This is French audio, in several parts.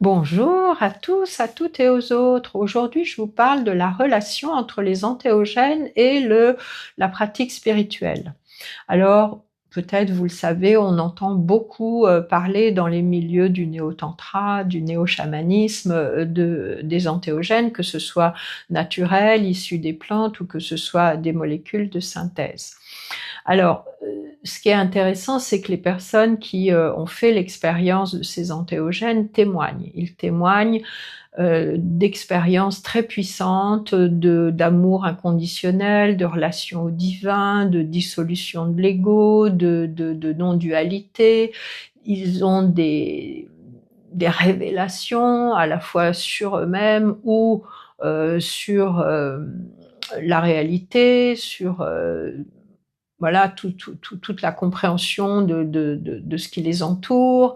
Bonjour à tous, à toutes et aux autres. Aujourd'hui, je vous parle de la relation entre les entéogènes et la pratique spirituelle. Alors, peut-être vous le savez, on entend beaucoup parler dans les milieux du néo-tantra, du néo-chamanisme, des entéogènes, que ce soit naturels, issus des plantes ou que ce soit des molécules de synthèse. Alors, ce qui est intéressant, c'est que les personnes qui ont fait l'expérience de ces entéogènes témoignent. Ils témoignent d'expériences très puissantes, d'amour inconditionnel, de relation au divin, de dissolution de l'ego, de non-dualité. Ils ont des révélations à la fois sur eux-mêmes ou sur la réalité, sur voilà, toute la compréhension de ce qui les entoure.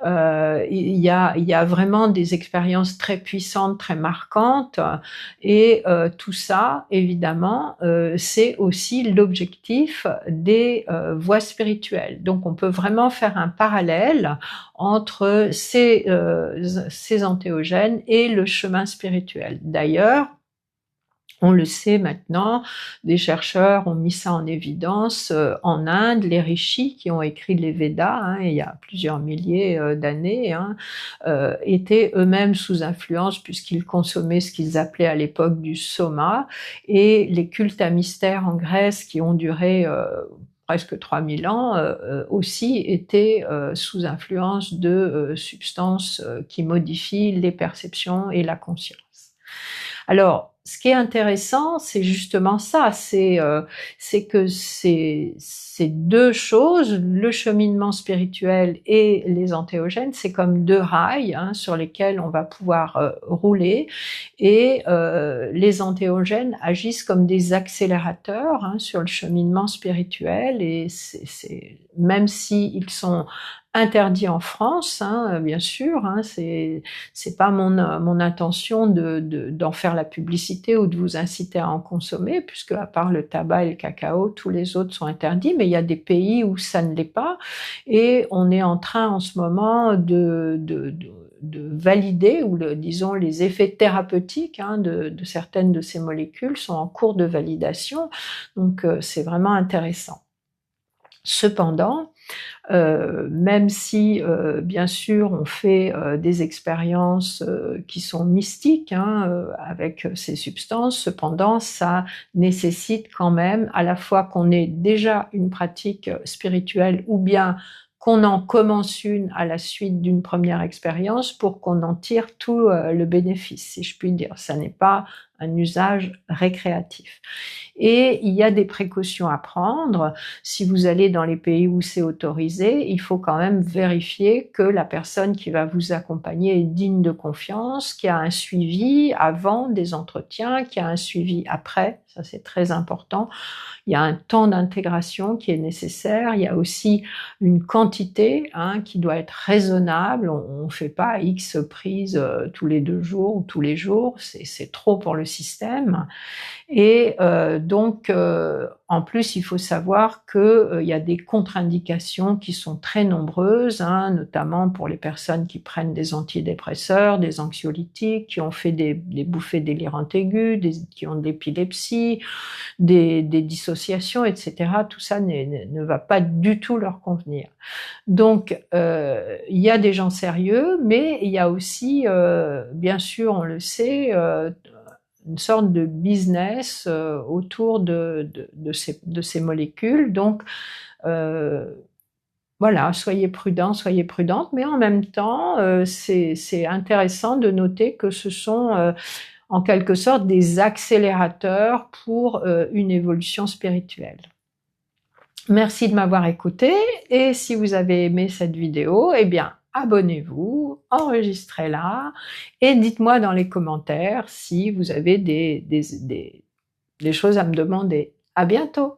Il y a vraiment des expériences très puissantes, très marquantes, et tout ça, évidemment, c'est aussi l'objectif des voies spirituelles. Donc on peut vraiment faire un parallèle entre ces entéogènes et le chemin spirituel. D'ailleurs, on le sait maintenant, des chercheurs ont mis ça en évidence. En Inde, les rishis qui ont écrit les Védas, il y a plusieurs milliers d'années, étaient eux-mêmes sous influence puisqu'ils consommaient ce qu'ils appelaient à l'époque du soma, et les cultes à mystère en Grèce qui ont duré presque 3000 ans, aussi étaient sous influence de substances qui modifient les perceptions et la conscience. Alors, ce qui est intéressant, c'est justement ça, c'est que ces deux choses, le cheminement spirituel et les entéogènes, c'est comme deux rails sur lesquels on va pouvoir rouler, et les entéogènes agissent comme des accélérateurs sur le cheminement spirituel, et même s'ils sont interdit en France, bien sûr, c'est pas mon intention d'en faire la publicité ou de vous inciter à en consommer, puisque à part le tabac et le cacao, tous les autres sont interdits, mais il y a des pays où ça ne l'est pas, et on est en train en ce moment de valider, ou disons les effets thérapeutiques de certaines de ces molécules sont en cours de validation, donc c'est vraiment intéressant. Cependant, même si bien sûr on fait des expériences qui sont mystiques avec ces substances, cependant ça nécessite quand même à la fois qu'on ait déjà une pratique spirituelle ou bien qu'on en commence une à la suite d'une première expérience pour qu'on en tire tout le bénéfice, si je puis dire. Ça n'est pas un usage récréatif. Et il y a des précautions à prendre. Si vous allez dans les pays où c'est autorisé, il faut quand même vérifier que la personne qui va vous accompagner est digne de confiance, qu'il y a un suivi avant des entretiens, qu'il y a un suivi après, ça c'est très important. Il y a un temps d'intégration qui est nécessaire, il y a aussi une quantité qui doit être raisonnable, on ne fait pas X prises tous les 2 jours ou tous les jours, c'est trop pour le système. Et donc, en plus, il faut savoir qu'il y a des contre-indications qui sont très nombreuses, notamment pour les personnes qui prennent des antidépresseurs, des anxiolytiques, qui ont fait des bouffées délirantes aiguës, qui ont de l'épilepsie, des dissociations, etc. Tout ça ne va pas du tout leur convenir. Donc, il y a des gens sérieux, mais il y a aussi, bien sûr, on le sait, une sorte de business autour de ces molécules. Donc, voilà, soyez prudents, soyez prudentes, mais en même temps, c'est intéressant de noter que ce sont en quelque sorte des accélérateurs pour une évolution spirituelle. Merci de m'avoir écouté, et si vous avez aimé cette vidéo, eh bien, abonnez-vous, enregistrez-la, et dites-moi dans les commentaires si vous avez des choses à me demander. À bientôt!